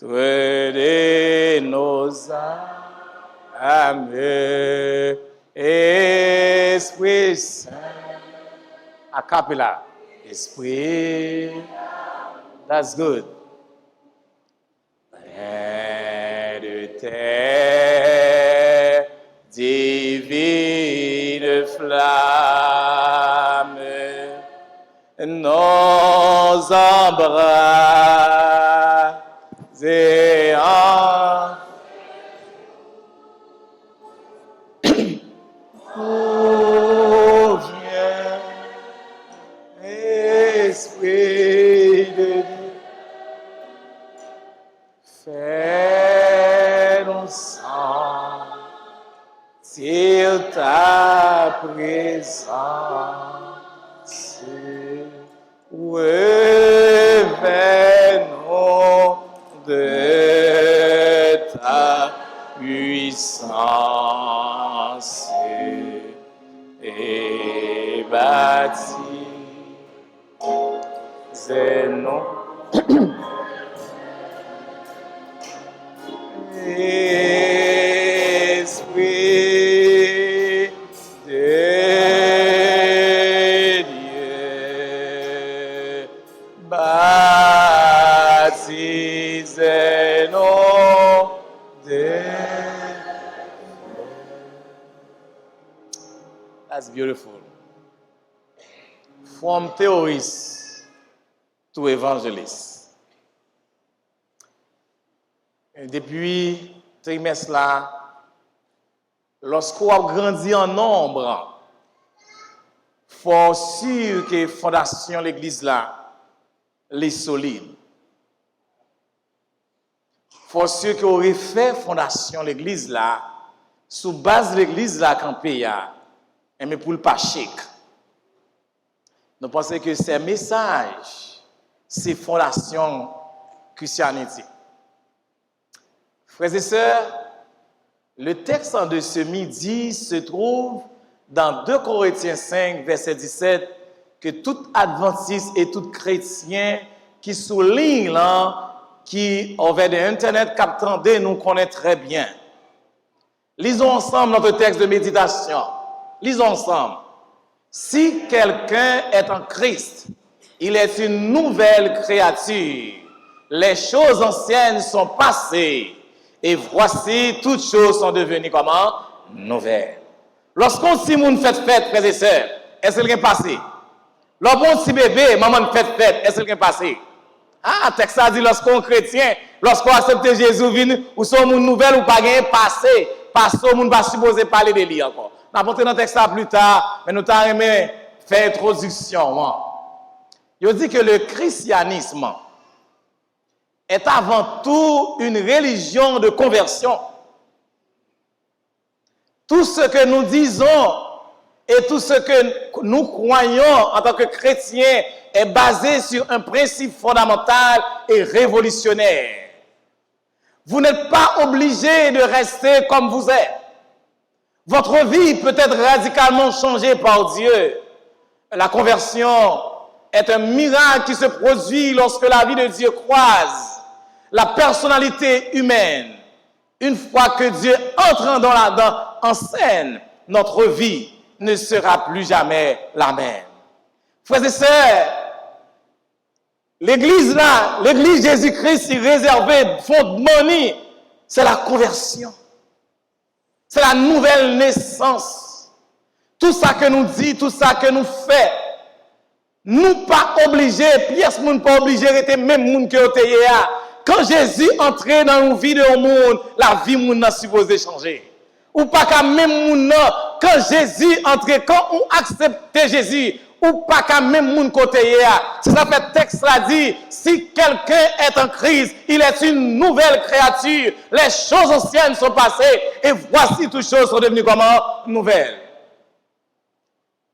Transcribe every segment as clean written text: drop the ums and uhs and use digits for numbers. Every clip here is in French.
de nos âmes, Esprit Saint. A cappella. Esprit. That's good. De terre, divine flamme, nos embrases et en oh, viens, Esprit de Dieu. Fais-nous sentir ta présence. Révèle-nous de ta puissance et baptise-nous. Esprit de Dieu, baptise-nous de. That's beautiful. From theorist to evangelist. Depuis trimestre là, lorsqu'on a grandi en nombre, faut sûr que fondation l'église là, les solide. Faut sûr qu'on refait fondation l'église là, sous base l'église là campé ya, mais pour le pas chic. Nous pensons que ces messages, c'est fondation christianité. Frères et sœurs, le texte de ce midi se trouve dans 2 Corinthiens 5, verset 17, que tout adventiste et tout chrétien qui souligne là, qui aurait d'Internet captant nous connaît très bien. Lisons ensemble notre texte de méditation. Lisons ensemble. Si quelqu'un est en Christ, il est une nouvelle créature. Les choses anciennes sont passées. Et voici, toutes choses sont devenues comment? Nouvelles. Lorsqu'on si moun fait fête, frères et sœurs, est-ce qu'elle est passé? Lorsqu'on si bébé, maman fait fête, est-ce qu'elle est passé? Ah, texte a dit, lorsqu'on chrétien, lorsqu'on accepte Jésus, vient, ou son moun nouvelle, ou pas gagné passé, parce que moun pas supposé parler de lui encore. On va porter dans le texte plus tard, mais nous t'avons aimé faire introduction. Il dit que le christianisme est avant tout une religion de conversion. Tout ce que nous disons et tout ce que nous croyons en tant que chrétiens est basé sur un principe fondamental et révolutionnaire. Vous n'êtes pas obligé de rester comme vous êtes. Votre vie peut être radicalement changée par Dieu. La conversion est un miracle qui se produit lorsque la vie de Dieu croise la personnalité humaine. Une fois que Dieu entre en scène, notre vie ne sera plus jamais la même. Frères et sœurs, l'église là, l'église Jésus-Christ est réservée, fondement, c'est la conversion. C'est la nouvelle naissance. Tout ça que nous dit, tout ça que nous fait, nous pas obligés, pièce nous pas obligés d'être même monde que au quand Jésus entrait dans une vie de monde, la vie moun n'a supposé changer. Ou pas qu'à même moun quand Jésus entrait, quand on acceptait Jésus, ou pas qu'à même moun côté c'est ça fait texte là dit, si quelqu'un est en crise, il est une nouvelle créature. Les choses anciennes sont passées et voici toutes choses sont devenues comment? Nouvelles.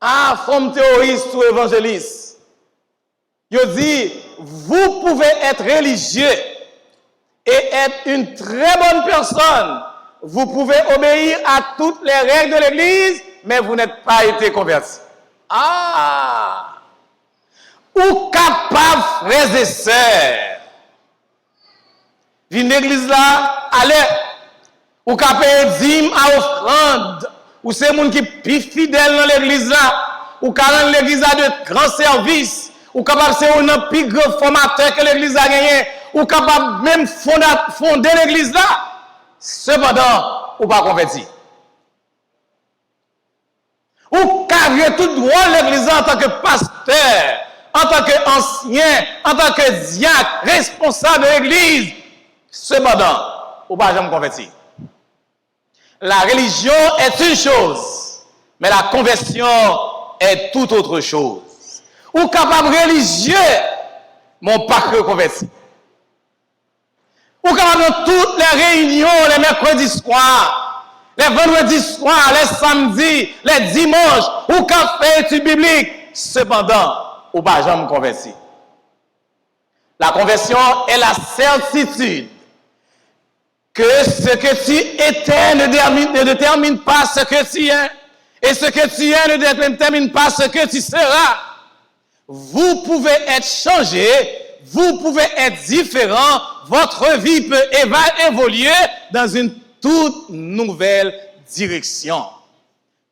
Ah, from théoriste ou évangéliste. Il dit, vous pouvez être religieux et être une très bonne personne. Vous pouvez obéir à toutes les règles de l'Église, mais vous n'êtes pas été converti. Ah! Ou capable, frères et sœurs, Vin l'église là, allez. Ou ka paye dîme à offrande. Ou c'est moun qui plus fidèle dans l'église là. Ou ka rendre l'église à de grands services. Ou capable c'est un plus grand formateur que l'église a gagné. Ou capable même fonder l'église là. Cependant, ou pas converti. Ou carrière tout droit l'église en tant que pasteur, en tant qu'ancien, en tant que diacre, responsable de l'église. Cependant, ou pas jamais converti. La religion est une chose, mais la conversion est tout autre chose. Ou capable religieux, mon pas converti. Ou capable dans toutes les réunions, les mercredis soirs, les vendredis soirs, les samedis, les dimanches, ou café études bibliques. Cependant, ou pas jamais converti. La conversion est la certitude que ce que tu étais ne détermine pas ce que tu es. Et ce que tu es ne détermine pas ce que tu seras. Vous pouvez être changé, vous pouvez être différent, votre vie peut évoluer dans une toute nouvelle direction.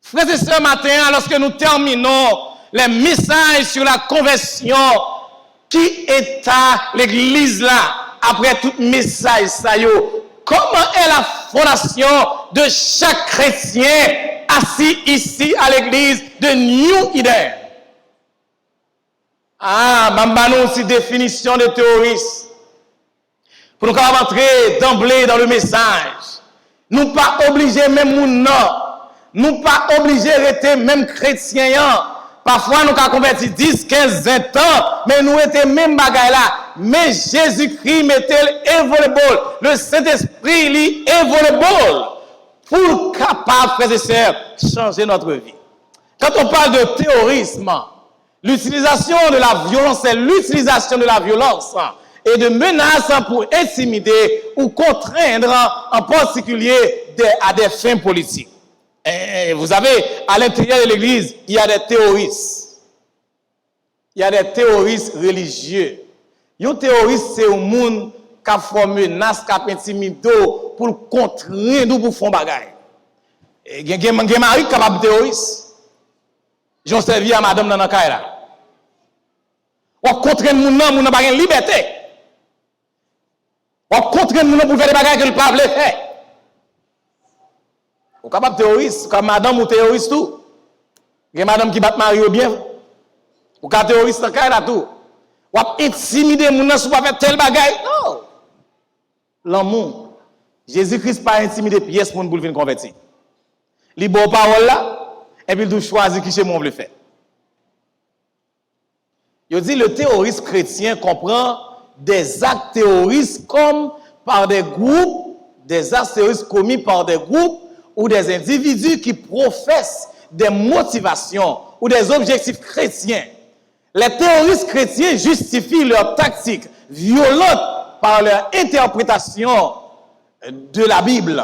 Frères et sœurs, matin, lorsque nous terminons les messages sur la conversion, qui est à l'église là, après tout message, ça y est, comment est la fondation de chaque chrétien assis ici à l'église de New Eden? Ah, nous aussi définition de terroriste. Pour nous entrer d'emblée dans le message. Nous pas obligés même non. Nous pas obligés de rester même chrétiens. Parfois nous avons converti 10, 15, 20 ans, mais nous étions même bagaille là. Mais Jésus-Christ mettait évoluable. Le Saint-Esprit lui évoluable. Pour capable, frères et sœurs, changer notre vie. Quand on parle de terrorisme, l'utilisation de la violence, c'est l'utilisation de la violence et de menaces pour intimider ou contraindre en particulier à des fins politiques. Et vous savez, à l'intérieur de l'Église, il y a des terroristes. Il y a des terroristes religieux. Un terroriste, c'est un monde qui a fait menace, qui a intimidé pour contraindre ou pour faire bagaille. Il y a un mari qui est capable de terroriste. J'en servi à madame dans la caille là. On contraint les gens, ils n'ont pas de liberté. On contraint les gens pour faire des bagages qu'ils ne peuvent pas faire. On est capable de terroriste, comme madame ou terroriste tout. Il y a madame qui bat Mario bien. Ou quand terroriste dans la caille là tout. On intimider les gens pour faire tel bagage. Non. L'amour. Jésus-Christ pas intimider pièce pour nous venir convertir. Il bon parole là, et puis il doit choisir qui chez moi le faire. Il dit le terrorisme chrétien comprend des actes terroristes comme par des groupes, des actes terroristes commis par des groupes ou des individus qui professent des motivations ou des objectifs chrétiens. Les terroristes chrétiens justifient leurs tactiques violentes par leur interprétation de la Bible,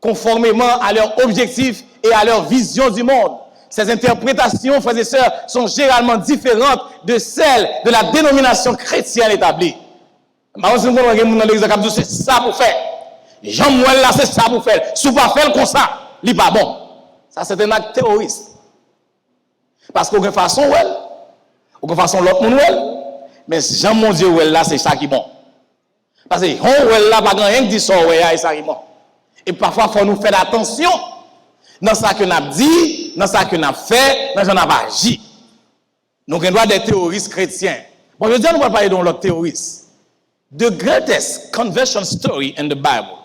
conformément à leurs objectifs et à leur vision du monde. Ces interprétations, frères et sœurs, sont généralement différentes de celles de la dénomination chrétienne établie. C'est ça pour faire. Jean-Mouel là, c'est ça pour faire. Si vous ne faites pas comme ça, il n'est pas bon. Ça, c'est un acte terroriste. Parce qu'aucune façon, aucune façon, l'autre monde, mais Jean mon Dieu, là, c'est ça qui est bon. Parce que on là, pas rien qui dit ça, c'est ça qui est bon. Et parfois, il faut nous faire attention dans ce que nous avons dit, dans ce que nous avons fait, dans ce que nous avons agi. Donc, on doit des terroristes chrétiens. Bon, je dis, nous allons parler d'un autre terroriste. The greatest conversion story in the Bible.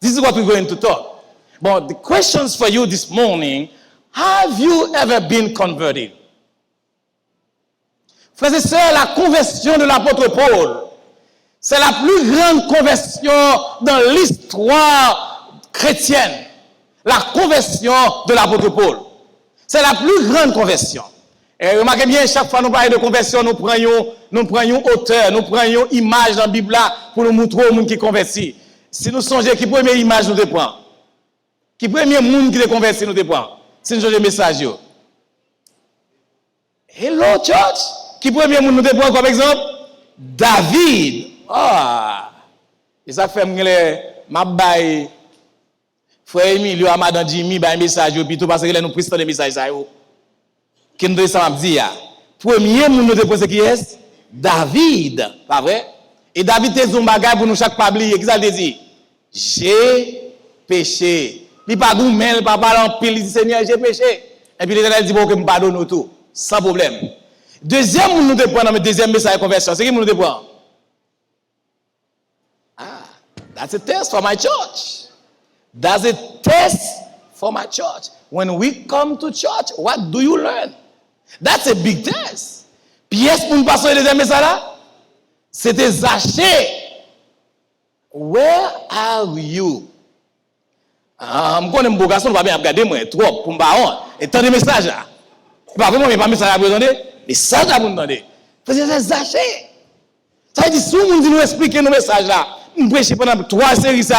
This is what we're going to talk. But the questions for you this morning, have you ever been converted? Frères et sœurs, la conversion de l'apôtre Paul, c'est la plus grande conversion dans l'histoire chrétienne. La conversion de l'apôtre Paul. C'est la plus grande conversion. Et remarquez bien, chaque fois que nous parlons de conversion, nous prenions auteur, nous prenions image dans la Bible là pour nous montrer au monde qui convertit. Si nous songeons, qui première image nous te prend? Qui premier monde qui te convertit nous te prend? Si nous changeons le message. Hello church. Qui premier monde nous te prend comme exemple? David. Ah. Et ça fait ma baille frère Emilio à madame Jimmy ba un message au plutôt parce que là nous prestons des messages ça yo. Qui nous ça m'a dit ya. Premier moun nous déposer qui est David, pas vrai? Et David te zon bagay pour nous chaque pas oublier. Qui ça te dit? J'ai péché. Il pas goumel, pas parler en pile, il dit Seigneur, j'ai péché. Et puis l'Éternel dit bon que me pardonne tout, sans problème. Deuxième moun nous te prend dans le deuxième message de conversion, c'est qui moun nous te prend? Ah, that's a test for my church. That's a test for my church. When we come to church, what do you learn? That's a big test. Pièce pour nous passer le deuxième message là, c'était Zaché. Where are you? Je connais mon garçon, va bien regarder moi trop pour me baron. Et tant de messages là. Pas vraiment pas message à présenter, message à vous demander. Parce que c'est Zaché. Ça veut dire si on dit nous expliquer nos messages là, nous prêcher pendant 3 séries ça,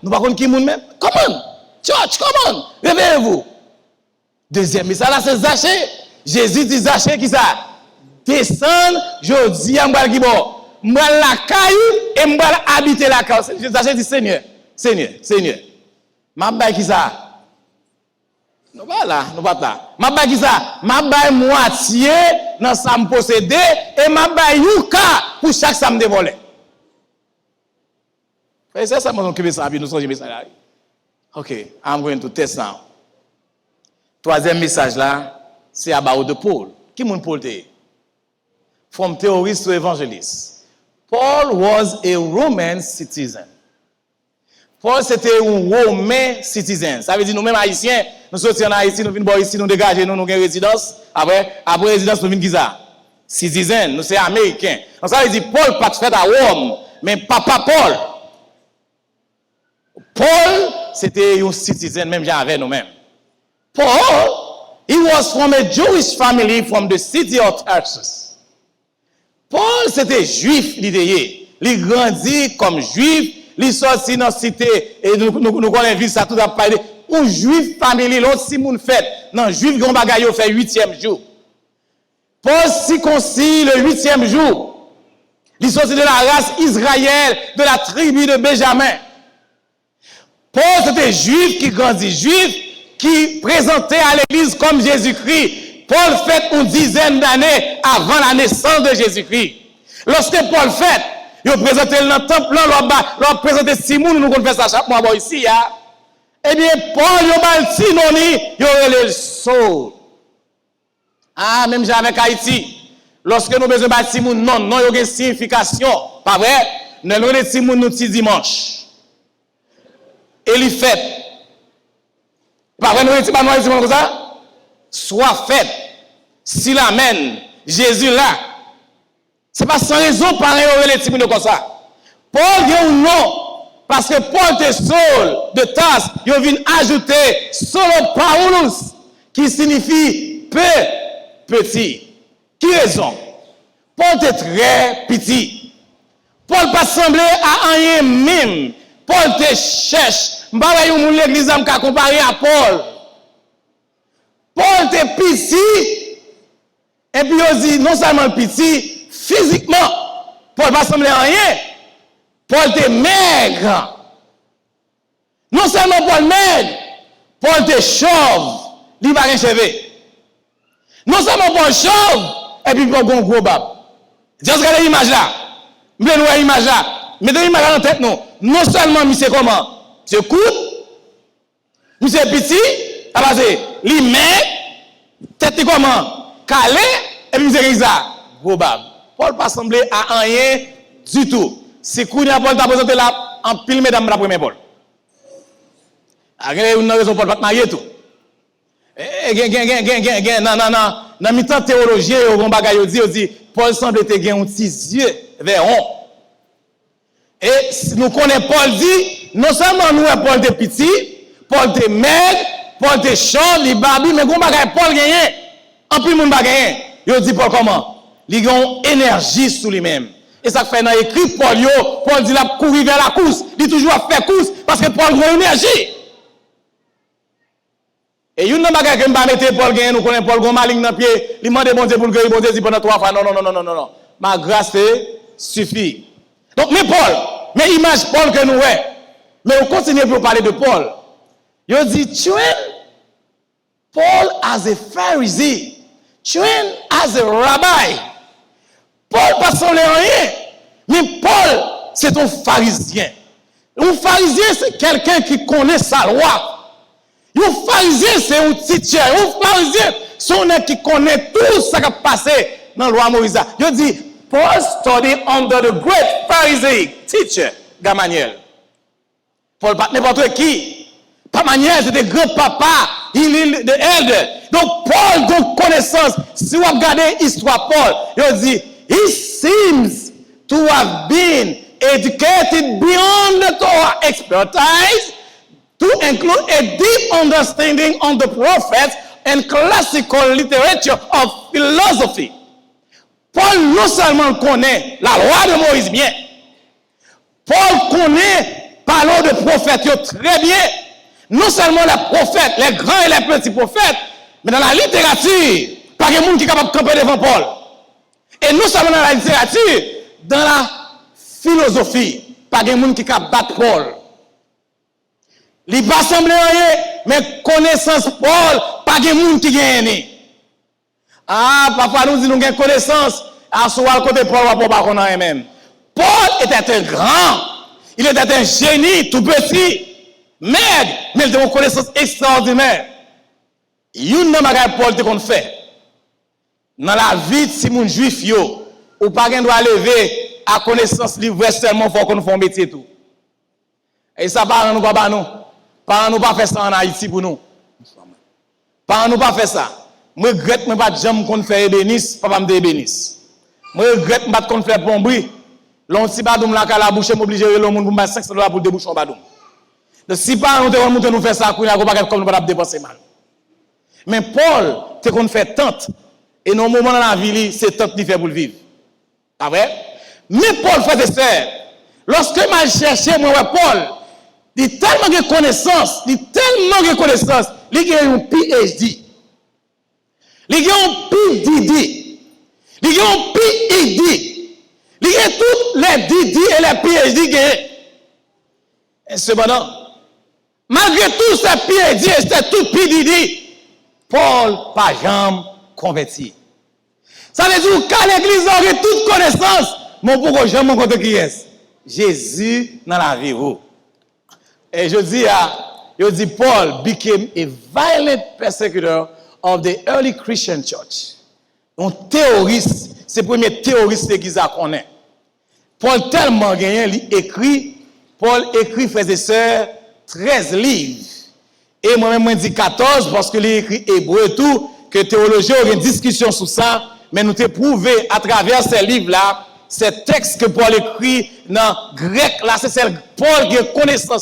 nous pas connaître qui moun même. Come on. Church, come on. Réveillez-vous. Deuxième message là c'est Zaché. Jésus dit Zaché qui ça? Descendre, je dis à moi qui bon. Moi la caille et moi habiter la caille. Zaché dit Seigneur, Seigneur, Seigneur. Ma baille qui ça? Nous pas là, nous pas là. Ma baille qui ça? Ma baille moitié dans ça me posséder et ma baille yuka pour chaque ça me dévoler. Et c'est ça mon occuper ça puis nous sommes ça là. OK, I'm going to test now. Troisième message là, c'est about the Paul. Qui mon Paul était? From terrorist to evangelist. Paul was a Roman citizen. Paul c'était un Romain citizen. Ça veut dire nous-mêmes haïtiens, nous sortions en Haïti, nous venons ici, nous dégager, nous avons résidence. Après résidence, nous venons qui ça? Citizen, nous sommes américains. Donc ça veut dire Paul pas fait à Rome, mais papa Paul. Paul c'était un citizen, même j'avais nous-mêmes. Paul, he was from a Jewish family from the city of Tarsus. Paul c'était juif, il grandit comme juif. Li sorti dans cité et nous connaissons ville ça tout a parlé un juif famille l'autre si moun fête non juif gon bagay yo fait 8e jour. Paul circoncis le 8e jour. Il sorti de la race Israël de la tribu de Benjamin. Paul c'était juif qui grandit juif qui présentait à l'église comme Jésus-Christ. Paul fête une dizaine d'années avant la naissance de Jésus-Christ. Lorsque Paul fête ils présenté dans le temple, ils présenté Simon, nous faisons ça chaque mois ici. Eh bien, Paul, il a un synonyme, il a le soul. Ah, même avec Haïti, lorsque nous besoin de Simon, non, il y a une signification. Pas vrai? Nous avons Simon nous petit dimanche. Et il fait. Pas vrai, nous avons Simon comme ça? Soit fait. S'il amène Jésus là, c'est pas sans raison pareil au les timide comme ça. Paul a un nom parce que Paul était Saul de Tarse, il vient ajouter Solo Paulus qui signifie petit. Qui raison? Paul était très petit. Paul pas semblé à rien même. Paul te cherche. M'pa yon moun l'église am ka comparer à Paul. Paul était petit et puis il dit non seulement petit physiquement, Paul ne ressemblait à rien. Paul était maigre. Non seulement Paul maigre, Paul était chauve. Il n'a pas rien cheveux. Non seulement Paul chauve, et puis Paul a un gros bab. Juste regardez l'image là. Vous voyez l'image là. Mettez l'image là en tête, non. Non seulement, monsieur comment? Monsieur court, monsieur petit, il maigre, tête comment? Calé, et puis monsieur ça, gros bab. Paul pas semblé à rien du tout. Si Kounia Paul t'a présenté là, en pile mesdames la première Paul. Une raison Paul pas marier tout. Non. Dans mi-temps théologie, on bagaille dit Paul semble te gen un petit yeux verron. Et nous connaissons Paul dit, non seulement nous Paul de petit, Paul de maigre, Paul de chaud, li babi, mais gon bagaille Paul gagne. En plus moun bagaille. Yo dit Paul comment? Il a une énergie sous lui-même. Et ça fait dans l'écrit Paul, Paul dit qu'il a couru vers la course. Il toujours fait course parce que Paul a une énergie. Et une bagage que m'a mettre Paul gagne, nous connaissons Paul gon maligne dans pied, il demande bon Dieu pour que bon Dieu dit pendant 3 fois non. Ma grâce suffit. Donc mais Paul, Mais image Paul que nous ouais. Mais on continue pour parler de Paul. Il dit, train Paul as a Pharisee. Train as a rabbi. Paul pas semblé rien. Mais Paul, c'est un pharisien. Un pharisien, c'est quelqu'un qui connaît sa loi. Un pharisien, c'est un teacher. Un pharisien, c'est un qui connaît tout ce qui a passé dans la loi Moïse. Il dit, Paul studied under the great Pharisee teacher, Gamaliel. Paul pas n'importe qui. Pas Gamaliel, c'était grand-papa. Il est the elder. Donc, Paul, donc, connaissance. Si vous regardez l'histoire Paul, il dit, he seems to have been educated beyond the Torah expertise to include a deep understanding of the prophets and classical literature of philosophy. Paul non seulement connaît la loi de Moïse bien, Paul connaît parler de prophètes très bien. Non seulement les prophètes, les grands et les petits prophètes, mais dans la littérature, pas de monde qui est capable de camper devant Paul. Et non seulement dans la littérature, dans la philosophie, pas de monde qui est capable de battre Paul. Il va sembler rien, mais connaissance Paul, pas de monde qui gagne. Ah, papa nous dit nous avons connaissance, à ce côté Paul va pas qu'on a même. Paul était un grand, il était un génie tout petit. Mais il a une connaissance extraordinaire. Il y a une Paul qu'on fait. Dans la vie de Simon Juif, ou pas qu'on doit lever à connaissance libre seulement pour qu'on fasse un métier tout. Et ça, par nous pas nous. Par nous pas faire ça en Haïti pour nous. Par nous pas faire ça. Moi, je regrette pas de jamais qu'on fait ébénis, papa me ébénis. Moi, je regrette pas qu'on fait plomberie. L'on si badoum la la bouche m'obliger le monde pour me $500 pour déboucher en badoum. Donc, si pas nous faire ça, nous pas comme nous pas dépenser mal. Mais Paul, te qu'on fait tente. Et dans moment dans la vie, c'est tente qui fait pour le vivre. Pas vrai? Mais Paul fait des sœurs. Lorsque je cherché, moi, Paul, il a tellement de connaissances, il a un PhD. Il a un PhD. Il a un PhD. Il a tous les DD et les PhD. Et cependant, malgré tout ce PhD et c'est tout PhD, Paul pas jamais converti. Ça veut dire qu'à l'église aurait toute connaissance, mais pourquoi jamais mon côté qui est Jésus dans la vie. Et je dis Paul became a violent persecutor of the early Christian church. Un terroriste, c'est le premier terroriste l'église a connaît. Paul tellement gagné, Paul écrit, frères et sœurs, 13 livres. Et moi-même, je dis 14 parce que il écrit hébreu et tout, que théologiens ont une discussion sur ça, mais nous t'ai prouvé à travers ces livres-là, ces textes que Paul écrit dans le grec, là, c'est celle Paul qui connaît ça.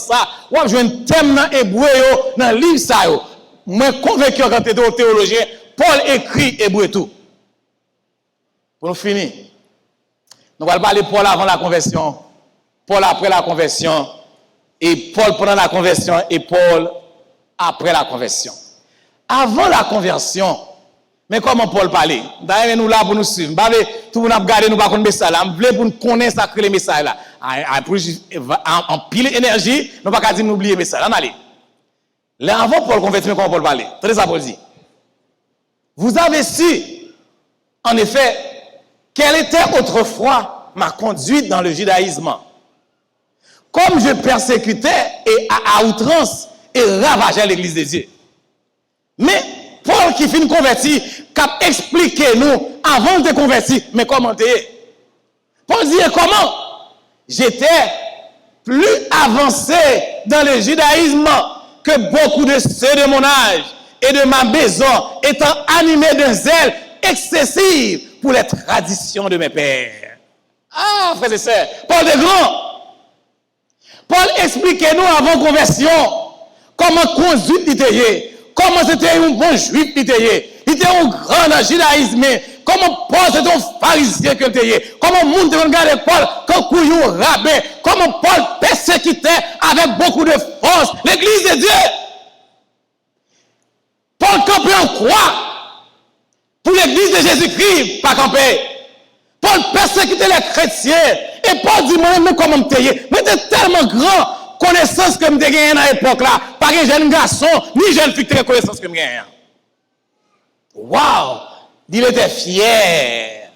Ou j'ai un thème dans hébreu, dans le livre ça. Moi, convaincu quand tu es théologien, Paul écrit hébreu et tout. Pour nous finir, nous allons parler de Paul avant la conversion, Paul après la conversion, et Paul pendant la conversion, et Paul après la conversion. Avant la conversion, mais comment Paul parlait? D'ailleurs, nous là pour nous suivre. Tout le monde a regardé, nous pas connaître message là. Nous voulons pour nous connaître ça, les messages là. En pile énergie, nous pas qu'à dire nous oublier message. Allez. Là avant Paul convertir, comment Paul parlait? Très ça Paul dit. Vous avez su, en effet, quelle était autrefois ma conduite dans le judaïsme. Comme je persécutais et à outrance et ravageais l'église de Dieu. Mais Paul qui finit converti, cap expliqué nous avant de convertir, mais comment t'es? Paul dit comment? J'étais plus avancé dans le judaïsme que beaucoup de ceux de mon âge et de ma maison, étant animés d'un zèle excessif pour les traditions de mes pères. Ah, frères et sœurs, Paul de grand. Paul expliquait nous avant conversion comment conduite était. Comment c'était un bon juif qui était. Il était un grand dans le judaïsme. Comment Paul c'était un pharisien qui était. Comment monde devait regarder Paul comme couillon rabbin. Comment Paul persécutait avec beaucoup de force l'église de Dieu. Paul campait en croix pour l'église de Jésus-Christ, pas camper. Paul persécutait les chrétiens Et Paul dit, moi-même, comment me tailler? Mais c'est tellement grand connaissance que me gagné dans l'époque là. Pas un jeune garçon, ni jeune fille qui a connaissance que me gagné. Waouh! Il était fier.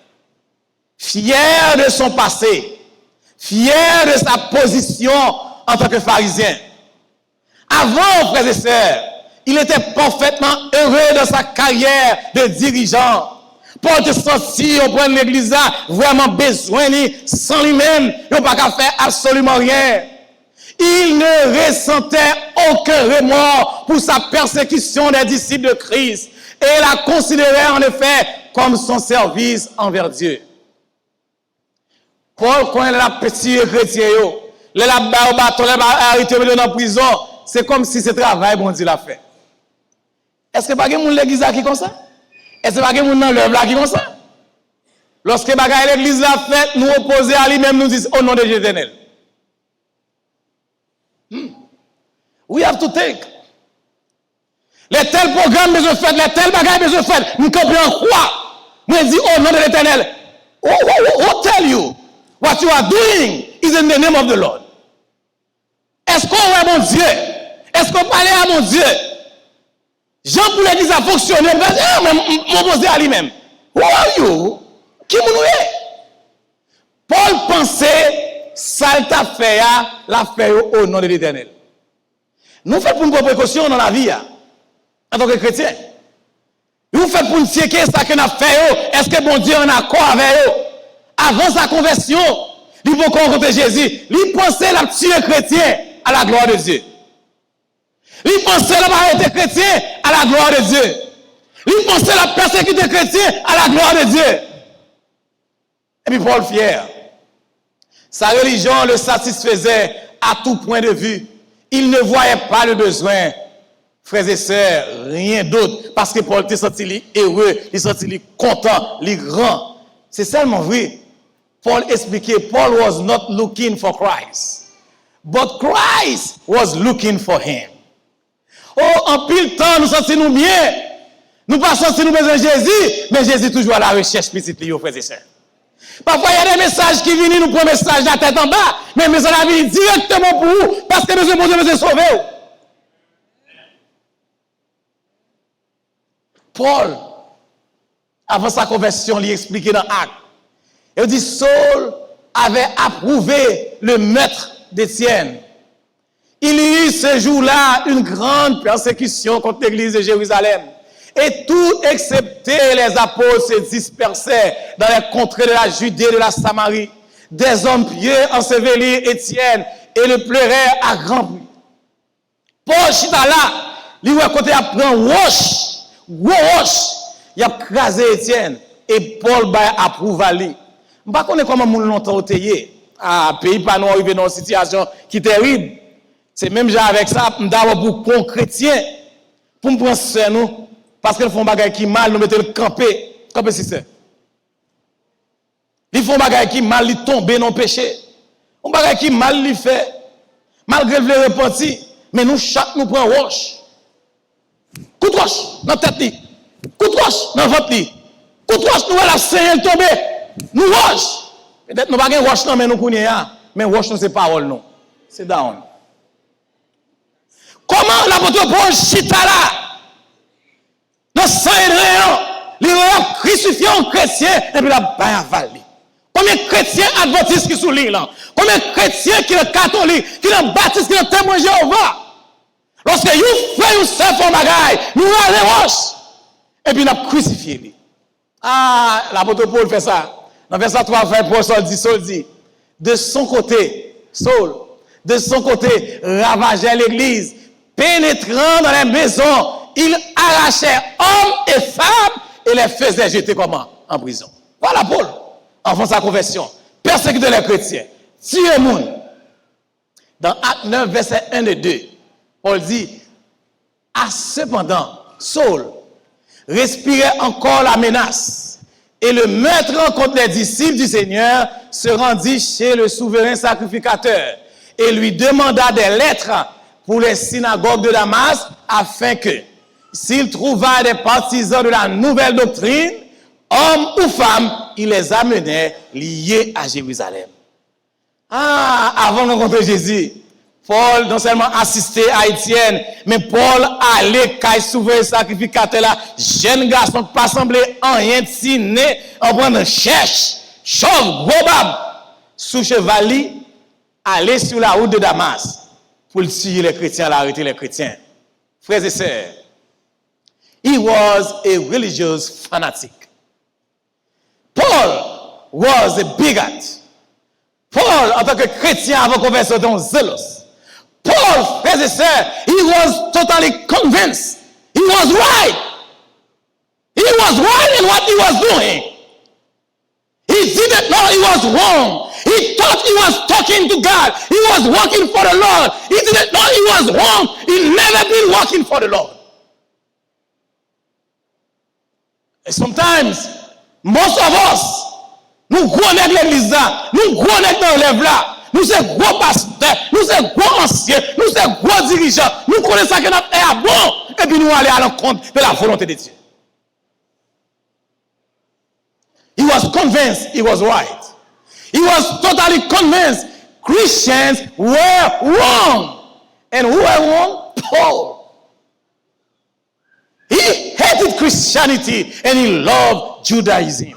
Fier de son passé. Fier de sa position en tant que pharisien. Avant, frères et sœurs, il était parfaitement heureux dans sa carrière de dirigeant. Paul te sentit au point de l'église là, vraiment besoin, sans lui-même, il n'a pas qu'à faire absolument rien. Il ne ressentait aucun remords pour sa persécution des disciples de Christ et la considérait en effet comme son service envers Dieu. Paul, quand il a petit chrétien, il a bâton, il a arrêté dans la prison, c'est comme si ce travail, bon Dieu l'a fait. Est-ce que pas quelqu'un dans l'église qui comme ça? Est-ce que pas quelqu'un dans l'œuvre là qui comme ça? Lorsque l'église l'a fait, nous opposer à lui-même, nous disons au nom de Jésus éternel. We have to think. Les tels programmes besoin faire, les tels bagages besoin faire, nous comprenons quoi? Nous disons au nom de l'éternel. Who tell you what you are doing is in the name of the Lord? Est-ce qu'on est mon Dieu? Est-ce qu'on parle à mon Dieu? Jean pour l'église a fonctionné, m'opposer à lui-même. Who are you? Qui vous est? Paul pensait, ça t'a fait, la fait au nom de l'éternel. Nous faisons pour une précaution dans la vie, en tant que chrétien. Nous faisons pour nous checker ça que nous avons fait, est-ce que bon Dieu est en accord avec eux? Avant sa conversion, il faut rencontrer Jésus. Il pensait la tuer chrétien à la gloire de Dieu. Il pensait la arrêter chrétien à la gloire de Dieu. Il pensait la persécuter chrétien à la gloire de Dieu. Et puis Paul fier. Sa religion le satisfaisait à tout point de vue. Il ne voyait pas le besoin, frères et sœurs, rien d'autre. Parce que Paul était senti heureux, il senti content, grand. C'est seulement vrai. Paul expliquait, Paul was not looking for Christ. But Christ was looking for him. Oh, en pile temps, nous sentons bien. Nous pas senti nous besoin de Jésus, mais Jésus toujours à la recherche petite liée, frères et sœurs. Parfois, il y a des messages qui viennent, nous prennent message de la tête en bas, mais le message vient directement pour vous, parce que nous sommes besoin de sauver. Paul, avant sa conversion, il expliquait dans Actes. Il dit, Saul avait approuvé le meurtre d'Étienne. Il y eut ce jour-là une grande persécution contre l'église de Jérusalem. Et tout, excepté les apôtres, se dispersaient dans les contrées de la Judée et de la Samarie. Des hommes pieux ensevelirent Étienne et le pleuraient à grand bruit. Paul chita là, il voit côté à prendre roche, il a crasé Étienne et Paul va approuver lui. Je ne sais pas comment moun longtemps oteye. Ah, pays pas nous arrivé dans une situation qui est terrible. C'est même avec ça, d'abord pour bon chrétien, pour me prendre sur nous, parce qu'ils font des choses qui mal, nous mettons le camper si c'est. Ils font des choses qui mal, ils tombent dans le péché. Ils font des choses qui mal, ils font, malgré le repenti, mais nous, chaque nous prend roche. Coup de roche dans la tête, coup de roche dans le ventre, coup de roche, nous allons la Seigneur tomber, nous roche. Peut-être nous ne pouvons pas roche, mais nous connaissons, mais roche, c'est parole, non. C'est down. Comment l'apôtre Paul chita là? Dans Saint-Réan, il a crucifié un chrétien et puis il a avalé. Combien de chrétiens adventistes qui sont là? Combien de chrétiens qui sont catholiques, qui sont baptistes, qui sont témoins de Jéhovah? Lorsque vous faites une seule forme bagaille, nous allons roche. Et puis il a crucifié lui. Ah, l'apôtre Paul fait ça. Dans verset 3, Paul dit, de son côté, Saul, de son côté, ravageait l'église, pénétrant dans les maisons, il arrachait hommes et femmes et les faisait jeter comment? En prison. Voilà Paul, avant sa conversion, persécutait les chrétiens, tuer les monde. Dans Acte 9, verset 1 et 2, Paul dit, cependant, Saul respirait encore la menace. Et le maître contre les disciples du Seigneur se rendit chez le souverain sacrificateur et lui demanda des lettres pour les synagogues de Damas afin que, s'il trouva des partisans de la nouvelle doctrine, hommes ou femmes, il les amenait liés à Jérusalem. Avant de rencontrer Jésus, Paul non seulement assistait à Étienne, mais Paul allait quand il souverain sacrificateur là, jeune garçon pas semblé en rien de si né, en prendre cherche, chauve, gros bab, sous chevalier, aller sur la route de Damas pour tuer les chrétiens, arrêter les chrétiens. Frères et sœurs, he was a religious fanatic. Paul was a bigot. Paul, en tant que chrétien avant conversion, était zealous. Paul, frères et sœurs, he was totally convinced. He was right. He was right in what he was doing. He didn't know he was wrong. He thought he was talking to God. He was working for the Lord. He didn't know he was wrong. He never been working for the Lord. And sometimes, most of us, nous connaissons l'église là, nous connaissons dans l'œuvre là, nous sommes gros pasteurs, nous sommes gros anciens, nous sommes gros dirigeants, nous connaissons ça que notre est bon, et puis nous allons à l'encontre de la volonté de Dieu. He was convinced he was right. He was totally convinced Christians were wrong. And who were wrong? Paul. He hated Christianity and he loved Judaism.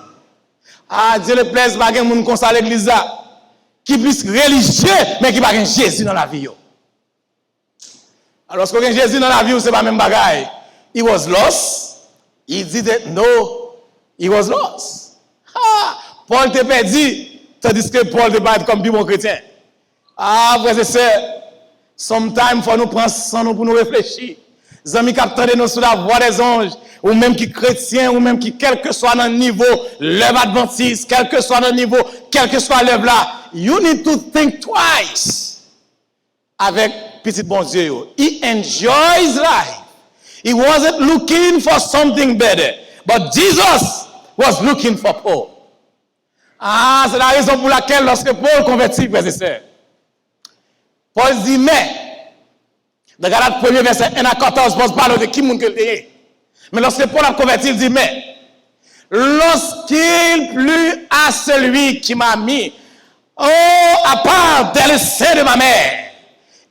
Dieu le plaise, pas gen moun konsa l'église là qui plus religieux mais qui pas gen Jésus dans la vie yo. Alors lorsque gen Jésus dans la vie, c'est pas même bagaille. He was lost. He didn't know he was lost. Paul te perdu tandis que Paul te pas être comme du bon chrétien. Frères et sœurs, sometimes faut nous prendre sans nous pour nous réfléchir. Amis qui attendent nous sous la voix des anges, ou même qui chrétiens, ou même qui, quel que soit notre niveau, l'œuvre adventiste, quel que soit notre niveau, quel que soit l'œuvre là, you need to think twice. Avec petit bon Dieu, he enjoys life. He wasn't looking for something better, but Jesus was looking for Paul. C'est la raison pour laquelle lorsque Paul convertit, frères et sœurs, Paul dit, mais, dans Galates 1er verset 1 à 14, Paul parle de qui monde que le. Mais lorsque Paul a converti, il dit, mais, lorsqu'il plut à celui qui m'a mis, à part dès le sein de ma mère,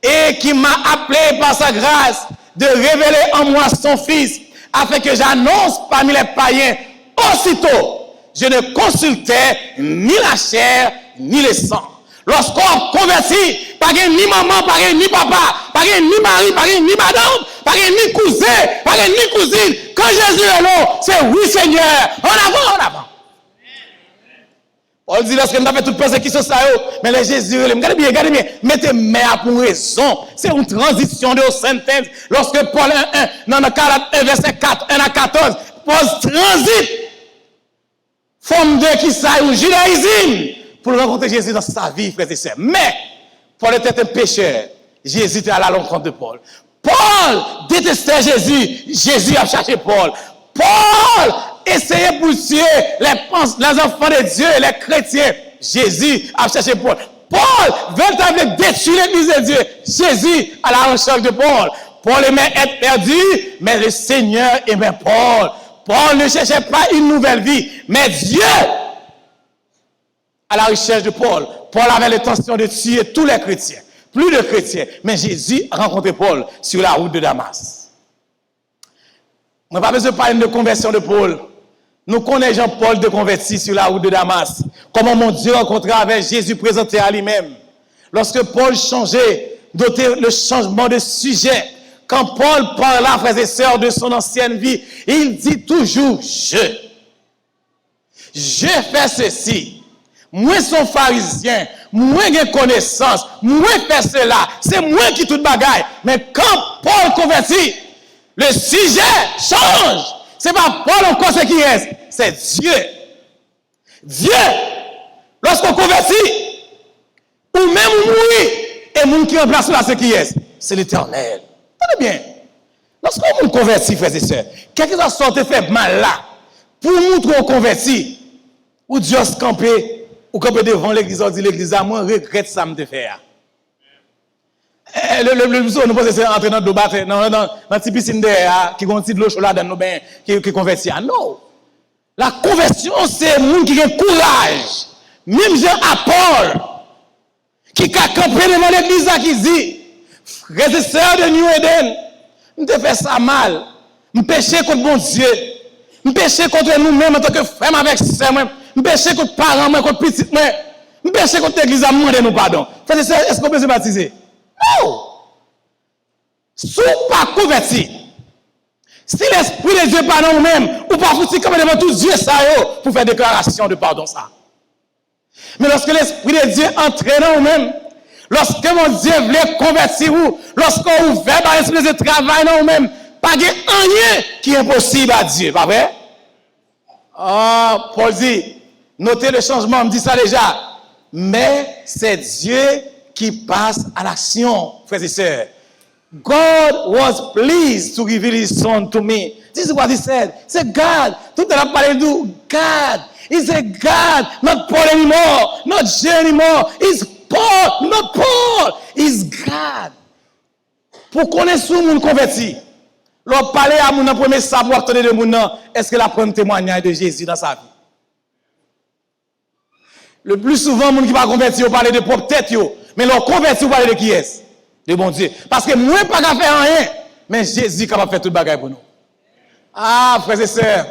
et qui m'a appelé par sa grâce de révéler en moi son Fils, afin que j'annonce parmi les païens, aussitôt, je ne consultais ni la chair, ni le sang. Lorsqu'on convertit, pas ni maman, pas ni papa, pas ni mari, pas ni madame, pas ni cousin, pas ni cousine. Quand Jésus est là, c'est oui Seigneur. En avant, en avant. On dit lorsque nous avons fait toute persécution, ça mais les Jésus, regardez bien, mettez main pour raison. C'est une transition de sentence. Lorsque Paul 1, dans le 41, verset 4, 1 à 14, Paul transite, forme de qui ça, ou judaïsme, pour rencontrer Jésus dans sa vie, frères et sœurs. Mais, Paul était un pécheur. Jésus était à la rencontre de Paul. Paul détestait Jésus. Jésus a cherché Paul. Paul essayait pour tuer les enfants de Dieu, les chrétiens. Jésus a cherché Paul. Paul veut détruire l'église de Dieu. Jésus à la recherche de Paul. Paul aimait être perdu, mais le Seigneur aimait Paul. Paul ne cherchait pas une nouvelle vie, mais Dieu, à la recherche de Paul, Paul avait l'intention de tuer tous les chrétiens, plus de chrétiens. Mais Jésus a rencontré Paul sur la route de Damas. On n'a pas besoin de parler de conversion de Paul. Nous connaissons Paul de converti sur la route de Damas. Comment mon Dieu rencontré avec Jésus présenté à lui-même. Lorsque Paul changeait, notait le changement de sujet. Quand Paul parla, frères et sœurs, de son ancienne vie, il dit toujours je fais ceci. Moi, son pharisien, moi, j'ai connaissance, moi, fais cela. C'est moi qui tout bagaille. Mais quand Paul convertit, le sujet change. C'est pas Paul encore ce qui reste, c'est Dieu. Dieu, lorsqu'on convertit, ou même mourir, et moun qui remplace là ce qui reste, c'est l'Éternel. Tenez bien. Lorsqu'on convertit, frères et sœurs, quelque chose sorte fait mal là, pour nous qu'on convertit, ou Dieu se camper, ou camper devant l'église, on dit l'église, moi, regrette ça me te faire. Le plus nous pensons c'est entrer dans l'eau batte, dans la petite piscine qui contient de l'eau chaude dans nos bains, qui convertit. Non. La conversion, c'est le monde qui a courage. Même Jean à Paul. qui a campé devant l'église qui dit, frères et sœurs de New Eden, nous te fait ça mal. Nous péché contre bon Dieu. Nous péché contre nous-mêmes en tant que frères avec sœurs. Nous péché contre parents, contre petits. Nous péché contre l'église à demander nous pardon. Frères et sœurs, est-ce qu'on peut se baptiser? Non. Si vous pas converti, si l'Esprit de Dieu pardonne nous-mêmes, ou pas foutu comme devant tout Dieu ça pour faire déclaration de pardon ça. Mais lorsque l'Esprit de Dieu entre dans nous-mêmes, lorsque mon Dieu voulait convertir vous, lorsqu'on ouvert par l'Esprit de travail dans nous-mêmes, pas de rien qui est impossible à Dieu, pas vrai? Ah, Paul dit, notez le changement, on me dit ça déjà. Mais c'est Dieu qui passe à l'action, frères et sœurs. God was pleased to reveal his son to me. This is what he said. It's God. Tout à l'heure, parlé de God. It's a God, not Paul anymore, not Jean anymore. It's Paul, not Paul. It's God. Pour connaître ce monde converti, l'on parler à mon premier savoir tenir de mon nom, est-ce que la prend témoignage de Jésus dans sa vie? Le plus souvent, les gens qui ne sont pas convertis, ils parlent de propre tête, mais l'on converti, ils parlent de qui est? De bon Dieu. Parce que moi, pas qu'à faire rien, mais Jésus est capable de faire tout le bagage pour nous. Ah, frères et sœurs,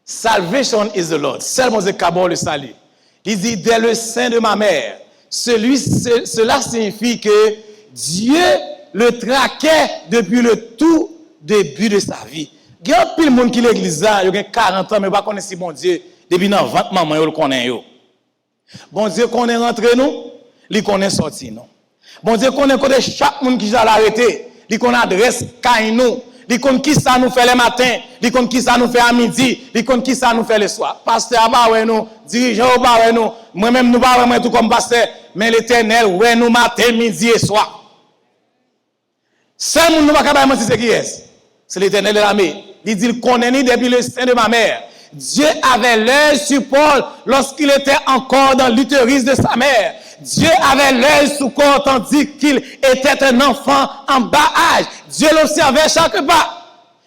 salvation is the Lord. Seulement Dieu capable le salut. Il dit, dès le sein de ma mère, cela signifie que Dieu le traquait depuis le tout début de sa vie. Il y a plus de monde qui l'église là, il y a 40 ans, mais pas connaître si bon Dieu, depuis dans 20 maman, il le connaît. Bon Dieu connaît rentré nous, il connaît sorti nous. Bon Dieu connaît côté chaque monde qui va l'arrêter, il connaît adresse caille nous, il connaît qui ça nous fait le matin, il connaît qui ça nous fait à midi, il connaît qui ça nous fait le soir. Pasteur ba ouais nous, dirigeant ba ouais nous, moi-même nous ba ouais tout comme pasteur, mais l'Éternel ouais nous matin, midi et soir. Seul monde nous pas capable mentir c'est qui est? C'est l'Éternel de l'armée. Il dit il connaît ni depuis le sein de ma mère. Dieu avait l'œil sur Paul lorsqu'il était encore dans l'utérus de sa mère. Dieu avait l'œil sur corps tandis qu'il était un enfant en bas âge. Dieu l'observait chaque pas.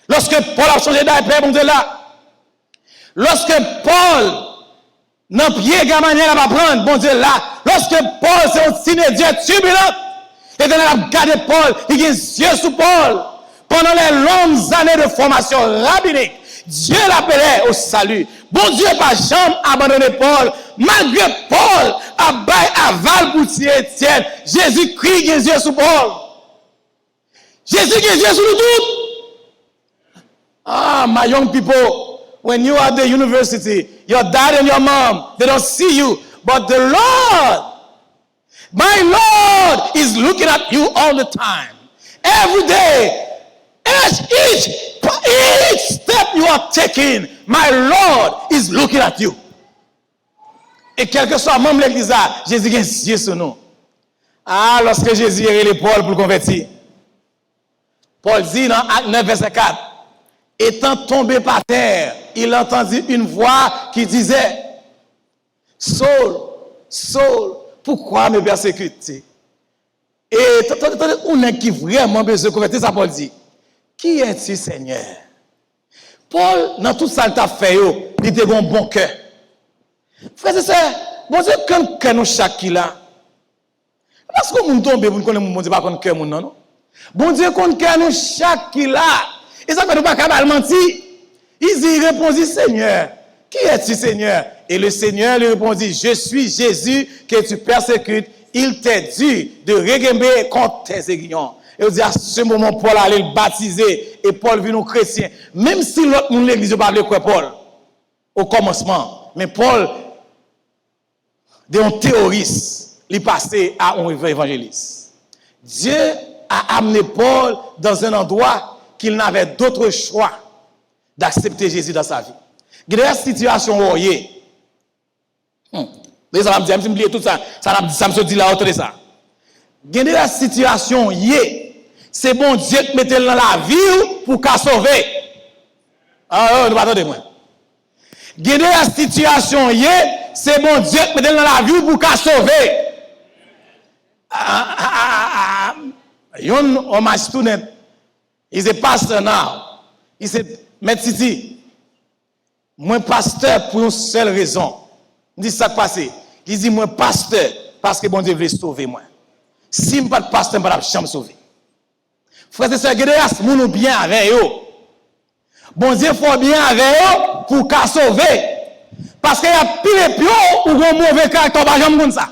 Lorsque Paul a changé d'appel, bon Dieu là. Lorsque Paul n'a pied de manière à prendre, bon Dieu là. Lorsque Paul c'est un signe de Dieu turbulent, l'Éternel a gardé Paul, il a les yeux sur Paul. Pendant les longues années de formation rabbinique, Dieu l'appelait au salut. Bon Dieu pas jamais abandonné Paul. Malgré Paul, aval pour Étienne, Jésus-Christ qui est Dieu sous Paul. Jésus qui est Dieu sous nous tous. Ah, my young people, when you are at the university, your dad and your mom, they don't see you. But the Lord, my Lord, is looking at you all the time. Every day. Each step you are taking, my Lord is looking at you. Et quel que soit membre de l'église, Jésus a Dieu sur nous. Ah, lorsque Jésus a révélé Paul pour le convertir, Paul dit dans Acte 9, verset 4, étant tombé par terre, il entendit une voix qui disait, Saul, Saul, pourquoi me persécutes-tu? Et on est qui vraiment besoin de convertir, ça Paul dit. Qui es-tu, Seigneur? Paul, dans tout ça, il a fait, il était un bon cœur. Frère et sœurs, bon Dieu, quand nous chaque qui là, parce que nous tombons, nous connaissons bon Dieu, pas qu'on cœur, non? Bon Dieu, qu'on cœur nous chaque qui là. Et ça fait nous pas capable mentir. Il répondit, Seigneur, qui es-tu, Seigneur? Et le Seigneur lui répondit, je suis Jésus que tu persécutes. Il t'est dû de réguer contre tes aiguillons. Et on dit à ce moment, Paul allait le baptiser. Et Paul vit nous chrétiens. Même si l'autre monde l'église n'a pas parlé quoi Paul. Au commencement. Mais Paul, d'un théoriste, il passé à un évangéliste. Dieu a amené Paul dans un endroit qu'il n'avait d'autre choix d'accepter Jésus dans sa vie. Il y a une situation où il y a. Ça va me dire, je me tout ça. Ça me dit là, autour de ça. Il y a une situation où c'est bon Dieu qui mette dans la vie pour qu'à sauver. Ah, ne pas moi. Il y a une situation où c'est bon Dieu qui mette dans la vie pour qu'à sauver. One of my students is a pastor now. He said, Maître Titi, moi pasteur pour une seule raison. Il dit ça passé. Il dit moi pasteur parce que bon Dieu veut sauver moi. Si je ne suis pas de pasteur, je ne peux pas me sauver. Frères et sœurs, grâce, nous bien avec eux. Bon Dieu faut bien avec eux pour qu'à sauver. Parce qu'il y a pire et pire ou un mauvais caractère, pas jamais comme ça.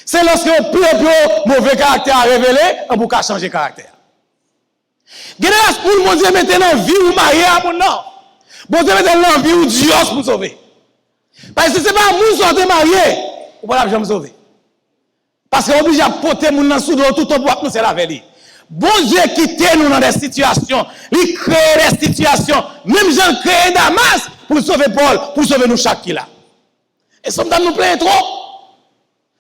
C'est lorsque pire et pire mauvais caractère a révélé, on peut changer caractère. Grâce pour bon Dieu maintenant vie ou marié à mon nom. Bon Dieu maintenant vie ou Dieu pour sauver. Parce que si ce n'est pas nous qui sommes mariés, on ne peut pas jamais sauver. Parce qu'on est obligé de porter mon nom sous tout le bois, nous c'est la vérité. Bon Dieu quitte nous dans des situations, il crée des situations, même Jean crée Damas pour sauver Paul, pour sauver nous chaque qui là. Et sommes-nous nous plaignons trop.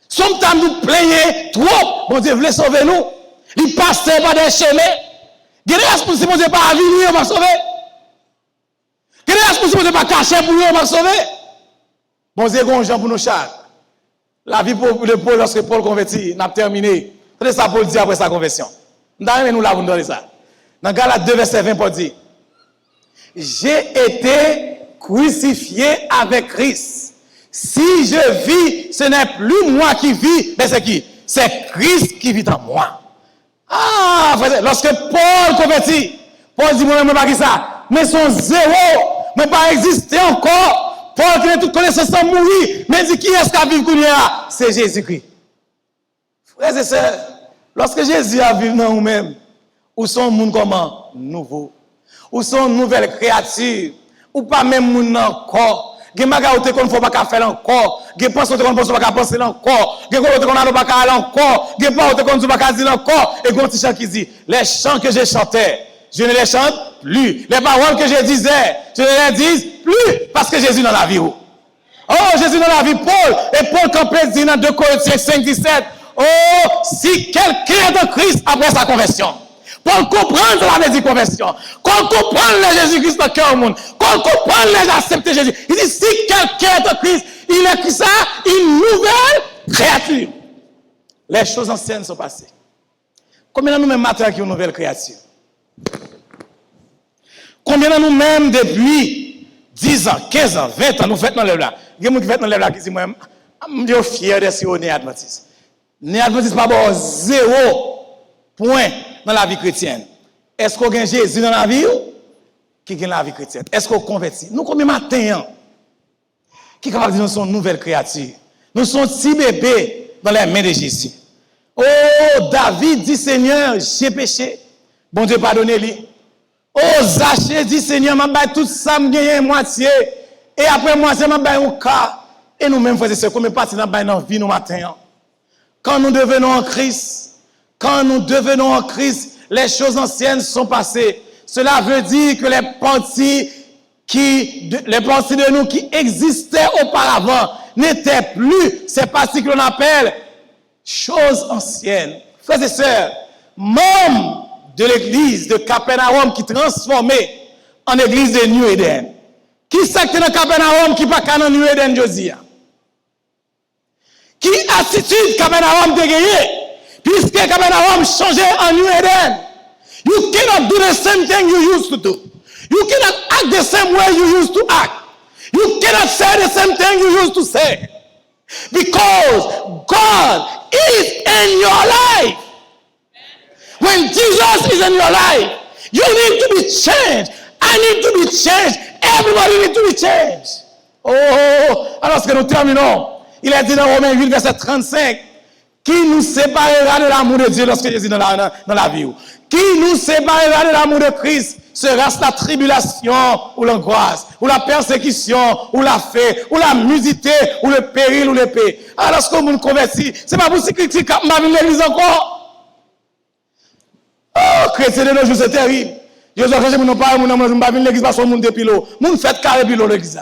Sommes-nous nous plaignons trop. Bon Dieu voulait sauver nous. Il passe par des chemins. Grâce pour si bon Dieu pas à venir, on va sauver. Grâce pour si bon Dieu pas caché pour nous, on va sauver. Bon Dieu gon Jean pour nous chaque. La vie de Paul lorsque Paul convertit, n'a terminé. C'est ça Paul dit après sa conversion. Nous là vous donner ça. Dans Galates 2 verset 20 Paul dit j'ai été crucifié avec Christ. Si je vis, ce n'est plus moi qui vis, mais c'est qui? C'est Christ qui vit en moi. Ah, frère, lorsque Paul convertit, Paul dit moi-même pas qui ça, mais son zéro, mais pas exister encore. Paul qui a toute connaissance sans mourir, mais dit qui est-ce qui a vécu qu'on y a? C'est Jésus-Christ. Frères et sœurs, lorsque Jésus a vécu dans nous-mêmes, ou sont monde comment? Nouveau. Ou sont nouvelle créature, ou pas même monde encore. Gen bagay ou te kon faut pas faire encore, gen pense ou te kon pas penser encore, gen ko te kon aller pas aller encore, gen pas ou te kon pas dire encore et gon ti chant qui dit les chants que je chantais, je ne les chante plus. Les paroles que je disais, je ne les dis plus parce que Jésus dans la vie. Oh, Jésus dans la vie Paul et Paul campé dit dans 2 Corinthiens 5:17, oh, si quelqu'un est de Christ après sa conversion, pour comprendre la vie de conversion, pour comprendre le Jésus-Christ dans le cœur du monde, pour comprendre les accepter Jésus. Il dit, si quelqu'un est en Christ, il est qui ça? Une nouvelle créature. Les choses anciennes sont passées. Combien de nous-mêmes matin qui une nouvelle créature? Combien de nous-mêmes depuis 10 ans, 15 ans, 20 ans, nous faisons dans le là? Il y a des gens qui font dans le là qui disent, moi, je suis fier de ce né adventiste. Né adventiste, pas bon, 0 point dans la vie chrétienne. Est-ce qu'on a Jésus dans la vie ou qui gagne la vie chrétienne? Est-ce qu'on convertit? Nous, combien de matin, qui est capable de dire nous sommes une nouvelle créature? Nous sommes petits bébés dans les mains de Jésus. Oh, David dit Seigneur, j'ai péché. Bon Dieu, pardonnez-lui. Oh, Zachée dit Seigneur, m'a baillé tout ça, m'a gagné moitié. Et après moitié, m'a baillé un quart. Et nous-mêmes, frères et sœurs, combien de parties dans la vie nous matin? Quand nous devenons en Christ, quand nous devenons en Christ, les choses anciennes sont passées. Cela veut dire que les parties de nous qui existaient auparavant n'étaient plus ces parties que l'on appelle choses anciennes. Frères et sœurs, membres de l'église de Capernaum qui transformait en église de New Eden. Qui c'est que dans Capernaum qui pas qu'à New Eden, Josia? Qui attitude Capernaum de gagner? Puisque Capernaum changeait en New Eden. You cannot do the same thing you used to do. You cannot act the same way you used to act. You cannot say the same thing you used to say. Because God is in your life. When Jesus is in your life, you need to be changed. I need to be changed. Everybody needs to be changed. Oh, alors que nous terminons. Il est dit dans Romains 8, verset 35, qui nous séparera de l'amour de Dieu lorsque Jésus est dans la vie? Qui nous séparera de l'amour de Christ? Sera-ce la tribulation ou l'angoisse, ou la persécution, ou la faim, ou la nudité, ou le péril, ou l'épée? Alors, lorsque vous nous convertissez, c'est pas pour si critique ma vie l'église encore. Oh, chrétien de nos jours, c'est terrible. Je sais que je ne parle pas de l'église parce que mon dépilo. Mon fait carré pilo l'église.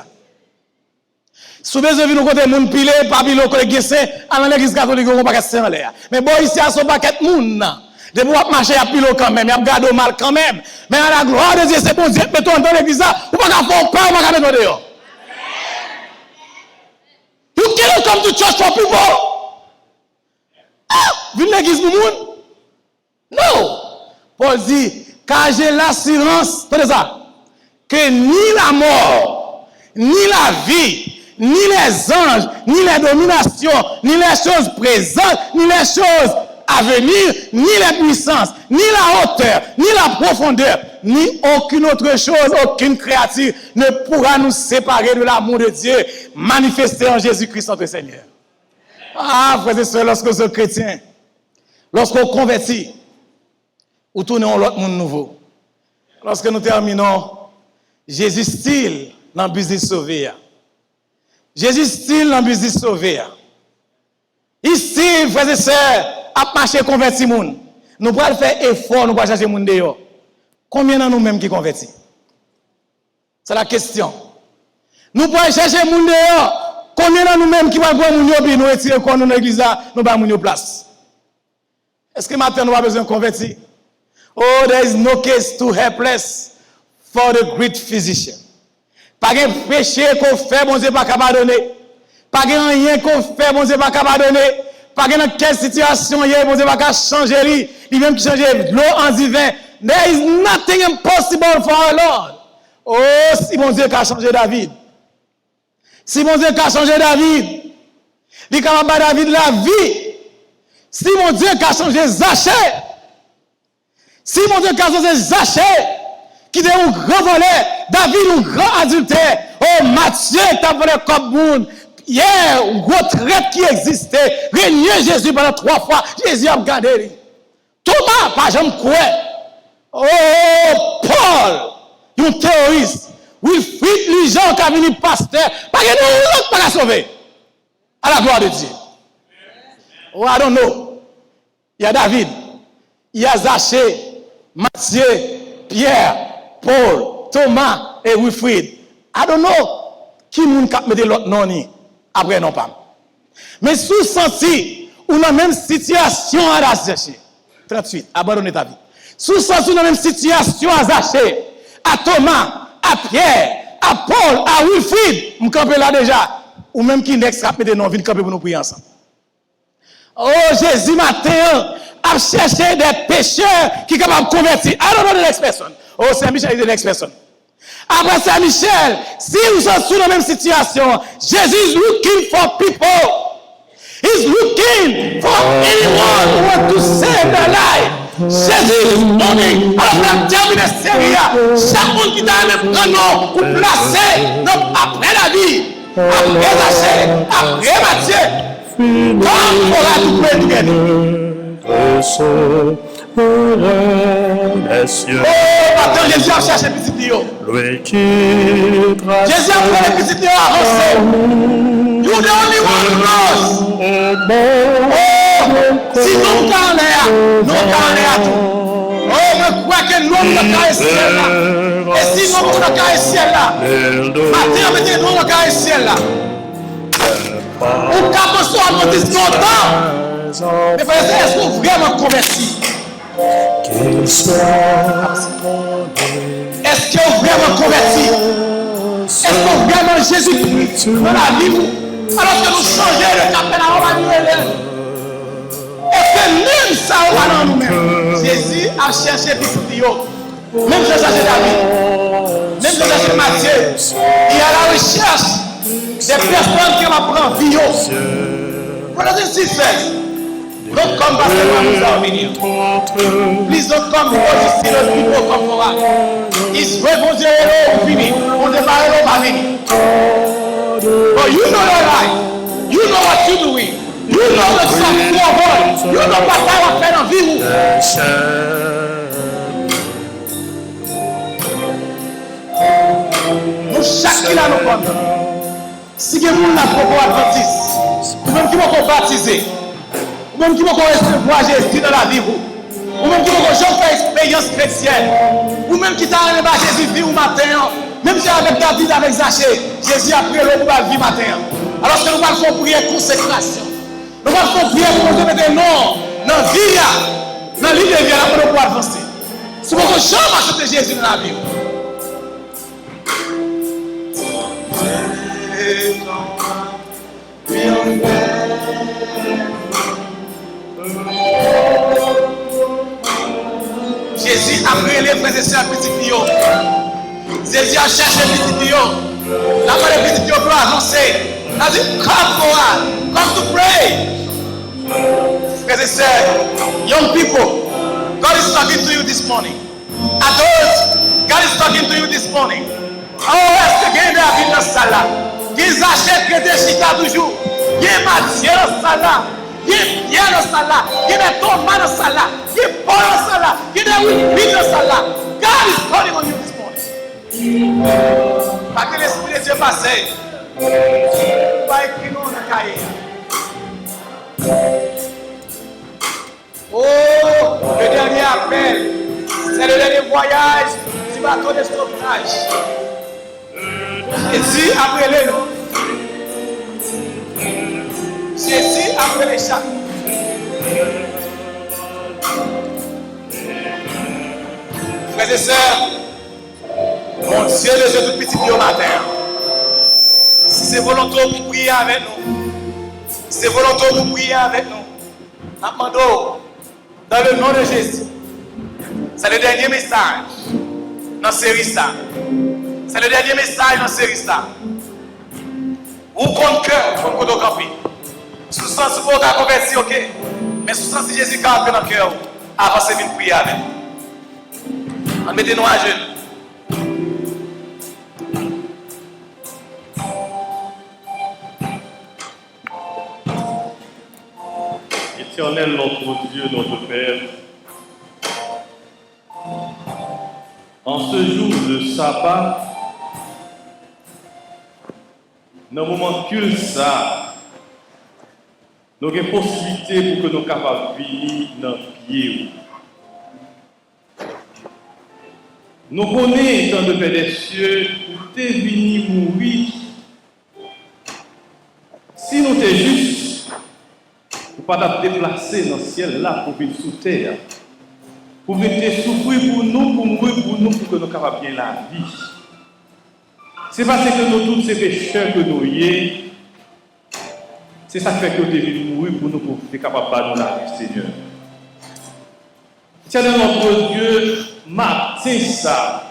Souvent, je vis nous côté moun pilé, pas pilo, côté guessé, à l'église catholique, on va pas casser en l'air. Mais bon, ici, à son paquet moun. De pouvoir marcher à pilo quand même, il y a gardé mal quand même. Mais à la gloire de Dieu, c'est bon Dieu, mettons dans l'église, ou pas qu'à faire peur, ou pas qu'à mettre dehors. You cannot come to church for people. Ah, venez l'église pour moun? Non. Paul dit, car j'ai l'assurance, attendez ça, que ni la mort, ni la vie, ni les anges, ni les dominations, ni les choses présentes, ni les choses à venir, ni les puissances, ni la hauteur, ni la profondeur, ni aucune autre chose, aucune créature ne pourra nous séparer de l'amour de Dieu manifesté en Jésus-Christ notre Seigneur. Ah, frères et sœurs, lorsque nous sommes chrétiens, lorsqu'on convertit, ou tournons l'autre monde nouveau. Lorsque nous terminons, Jésus style dans le business sauvé. Jésus style dans le business sauvé. Ici, frères et sœurs, à marcher converti moun. Nous pouvons faire effort, nous pouvons chercher moun dehors. Combien d'entre nous-mêmes qui convertit? C'est la question. Nous pouvons chercher moun dehors. Combien d'entre nous-mêmes qui vont voir moun yo puis nous retirer quand nous dans l'église là, nous ba moun yo place. Est-ce que maintenant nous avons besoin de convertir? Oh, there is no case too helpless for the great physician. Pas de péché qu'on fait, bon Dieu pas capable donner. Pas de rien qu'on fait, bon Dieu pas capable donner. Pas de quelle situation il y a, bon Dieu pas capable changer lui. Il même qui change l'eau en divin. There is nothing impossible for our Lord. Oh, si bon Dieu a changé David. Si mon Dieu a changé David. Il est capable de David la vie. Si mon Dieu a changé Zachée. Si mon Dieu a changé Zachée, qui était un grand voleur, David un grand adultère, oh Matthieu t'a volé comme monde, hier, retraite qui existait, régner Jésus pendant 3 fois, Jésus a regardé lui. Thomas, pas jamais quoi. Oh, Paul, un terroriste, Wilfrid, les gens qui ont venu pasteur, pas que nous pas sauver. À la gloire de Dieu. Oh, I don't know. Il y a David, il y a Zachée, Matthieu, Pierre, Paul, Thomas et Wilfrid. I don't know qui moun kap mette l'autre non ni après non pas. Mais sous senti ou dans même situation à Zachée. 38, abandonner ta vie. Sous senti ou dans même situation à Zachée, à Thomas, à Pierre, à Paul, à Wilfrid, m camper là déjà ou même qui next kap mette non vinn camper pour nous prier ensemble. Oh Jésus matin a cherché des pécheurs qui sont capables de convertir. I don't know the next person. Oh, Saint-Michel is the next person. Après Saint-Michel, si vous êtes sous la même situation, Jésus is looking for people. He's looking for anyone who wants to save their life. Jésus is looking. Alors, la termine série, chaque monde qui t'a même un nom pour placer après la vie, après Zachée, après Matthieu, comme on va tout prendre. Les cieux. Oh, maintenant Jésus a cherché petit Dieu. Jésus a pris les petits Dieu avancé. You the only one who knows. Oh, si nous t'en est à tout. Oh, je crois que nous sommes dans ciel là. Et si nous sommes dans ciel là, matin, mettez nous dans ciel là. Ou quand on soit en disant longtemps. Mais frère, est-ce que vous vraiment converti? Est-ce que vous vraiment converti? Est-ce que vraiment Jésus dans la vie? Alors que nous changeons le cap de la Romaine. Est-ce que même ça va dans nous-mêmes? Jésus a cherché petit Dieu. Même Jésus a cherché David. Même Jésus a cherché Matthieu. Il est à la recherche des personnes qui vont prendre vie. Brothers and sisters, don't come back to nous are venir. Please don't come because you see those people come for us. It's vrai, bon Dieu, on finit. On démarre, on va venir. But you know your life. You know what you're doing. You know the stuff you avoid. You know what I va faire dans vie. Nous, chaque qui l'a nous prendre. Si vous avez un propos adventiste, vous-même qui vous baptiser, vous-même qui vous recevoir Jésus dans la vie, vous-même qui vous faire expérience chrétienne, vous-même qui t'arrivez à Jésus vie au matin, même si avec David, avec Zachée, Jésus a pris l'eau pour la vie matin. Alors que nous allons faire prier consécration. Nous allons faire prier pour nous mettre des noms dans la vie, dans l'île de vie, pour nous pouvoir avancer. Si vous avez jamais accepté Jésus dans la vie. Jésus a pris les frères et sœurs petit Jésus a cherché petit Dieu. La part de petit Dieu peut avancer. As you come forward, come to pray. Because it said, young people, God is talking to you this morning. Adults, God is talking to you this morning. Oh, est-ce que quelqu'un a vu dans ça là? Qu'ils achètent que des chita toujours. Il y a Mathieu dans ça là. Il y a Pierre dans ça là. Il y a Thomas dans ça là. Il y a Paul dans ça là. Il y a Willy dans ça là. God is calling on you this morning. Pas que l'esprit de Dieu passe. Pas écrit non dans le cahier. Oh, le dernier appel, c'est le dernier voyage du bateau de sauvetage. Jésus après les noms. Jésus après les chats. Frères et sœurs, mon Dieu, le Dieu tout petit au matin. Si c'est volontaire pour prier avec nous, si c'est volontaire pour prier avec nous, demandons dans le nom de Jésus. C'est le dernier message dans la série ça. C'est le dernier message dans la série ça. Ou contre cœur, comme contre camping. Sous sens pour la convertir, ok. Mais sous sens si Jésus campe dans le cœur, avancez vite prier avec. On mettez-nous à genoux. Éternel, notre Dieu, notre Père, en ce jour de sabbat, dans le moment que ça, nous avons une possibilité pour que nous soyons capables de venir dans le pied. Nous connaissons, tant de Père des cieux, pour te venir mourir. Si nous sommes juste, pour ne pas te déplacer dans le ciel là pour venir sous terre. Pour venir souffrir pour nous, pour mourir pour nous, pour que nous soyons capables de bien la vie. C'est parce que nous tous ces pécheurs que nous y c'est ça qui fait que nous devons mourir pour nous, pour être capables de nous la vie, Seigneur. Seigneur notre Dieu, matin ça,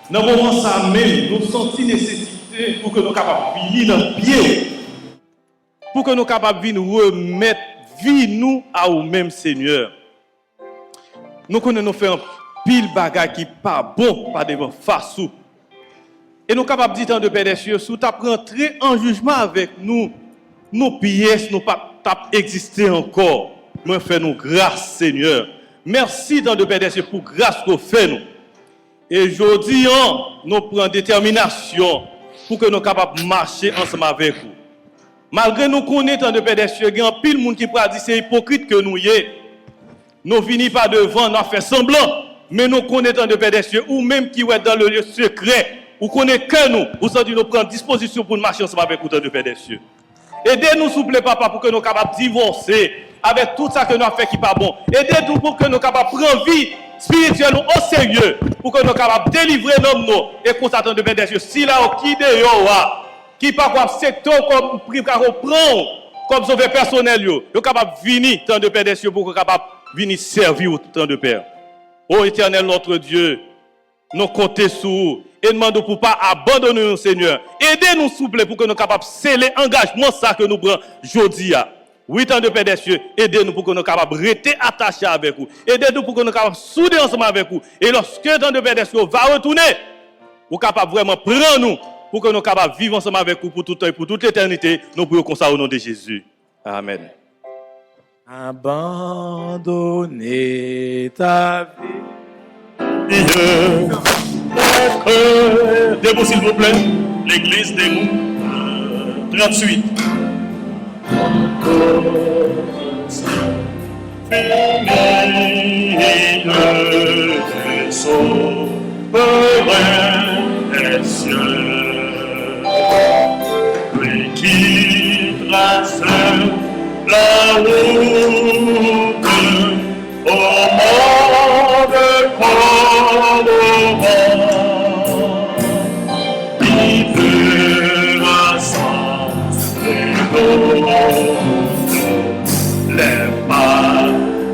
dans le moment ça même, nous sentons nécessité pour que nous soyons capables de venir dans le pied. Pour que nous soyons capables de remettre vie nous à nous-mêmes, Seigneur. Nous connaissons nous faire un pile bagage qui n'est pas bon, pas devant face. Et nous sommes capables de dire de Père des cieux, si tu as rentré en jugement avec nous, nos pièces n'ont pas existé encore. Mais fais-nous grâce, Seigneur. Merci dans de Père des cieux pour grâce que vous faites nous. Et aujourd'hui, nous prenons détermination pour que nous soyons capables de marcher ensemble avec vous. Malgré nous connaissons de Père des cieux, il y a un pile de monde qui peut dire c'est hypocrite que nous y est. Nous venons pas devant, nous faisons semblant, mais nous connaissons de Père des cieux, ou même qui est dans le lieu secret, ou connaissons que nous, ou sans nous prendre disposition pour marcher ensemble avec vous dans de Père des cieux. Aidez-nous, s'il vous plaît, papa, pour que nous soyons capables de divorcer avec tout ça que nous avons fait qui n'est pas bon. Aidez-nous pour que nous soyons capables de prendre vie spirituelle au sérieux, pour que nous soyons capables de délivrer l'homme et qu'on s'attende de Père des cieux. Si là, qui d'ailleurs, qui pas comme secteur comme prix prendre comme sauver personnel yo capable venir tant de Père des cieux pour capable venir servir autant de Père. Ô Éternel notre Dieu, nous comptons sur vous et demandons pour pas abandonner nous Seigneur. Aidez-nous s'il vous plaît pour que nous capables sceller l'engagement ça que nous prenons aujourd'hui. Oui, tant de Père des cieux, aidez-nous pour que nous capables rester attachés avec vous. Aidez-nous pour que nous capables souder ensemble avec vous. Et lorsque tant de Père des cieux va retourner, vous capable vraiment prendre nous pour que nous soyons capables de vivre ensemble avec vous pour tout temps et pour toute l'éternité. Nous prions comme ça au nom de Jésus. Amen. Abandonner ta vie. Debout s'il vous plaît. L'église debout. 38. Des cieux, lui qui trace la route au monde colorant, il peut rassembler les pas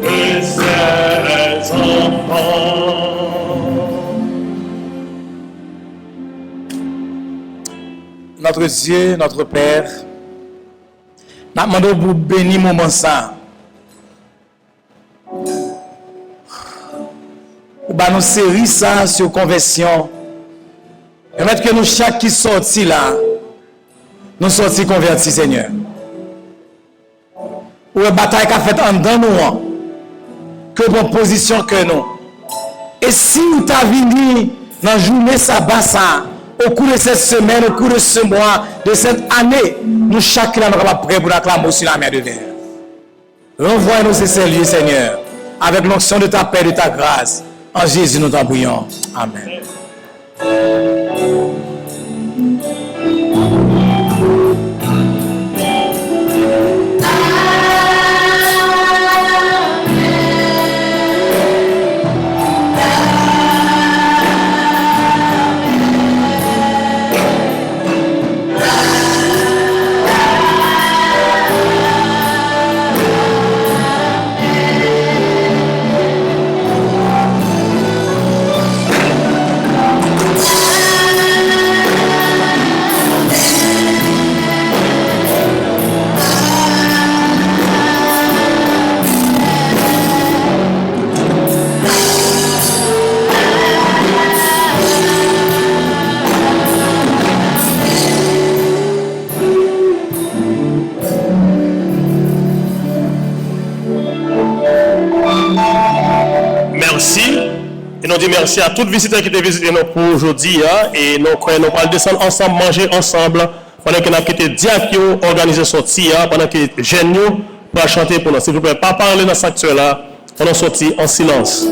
de ses enfants. Notre Dieu, notre Père, Nous demandons pour bénir moment ça. Ou bah nous série ça sur conversion. Permettre que nous chaque qui sorti là, nous sortis convertis, Seigneur. Ou une bataille qu'a fait en dedans nous, que bonne position que nous. Et si nous t'avons venu dans la journée sabbat ça, au cours de cette semaine, au cours de ce mois, de cette année, nous chacun sommes capables prêts pour l'acclamer sur la mer de verre. Renvoie-nous ces lieux, Seigneur, avec l'onction de ta paix et de ta grâce. En Jésus, nous t'en prions. Amen. Et nous disons merci à tous les visiteurs qui étaient visités nous pour aujourd'hui. Et nous croyons nous allons descendre ensemble, manger ensemble, pendant que nous avons quitté Diakio, organiser sortie, pendant que jeunes nous pour chanter pour nous. S'il vous plaît, pas parler dans cette sanctuaire là, pendant sortie en silence.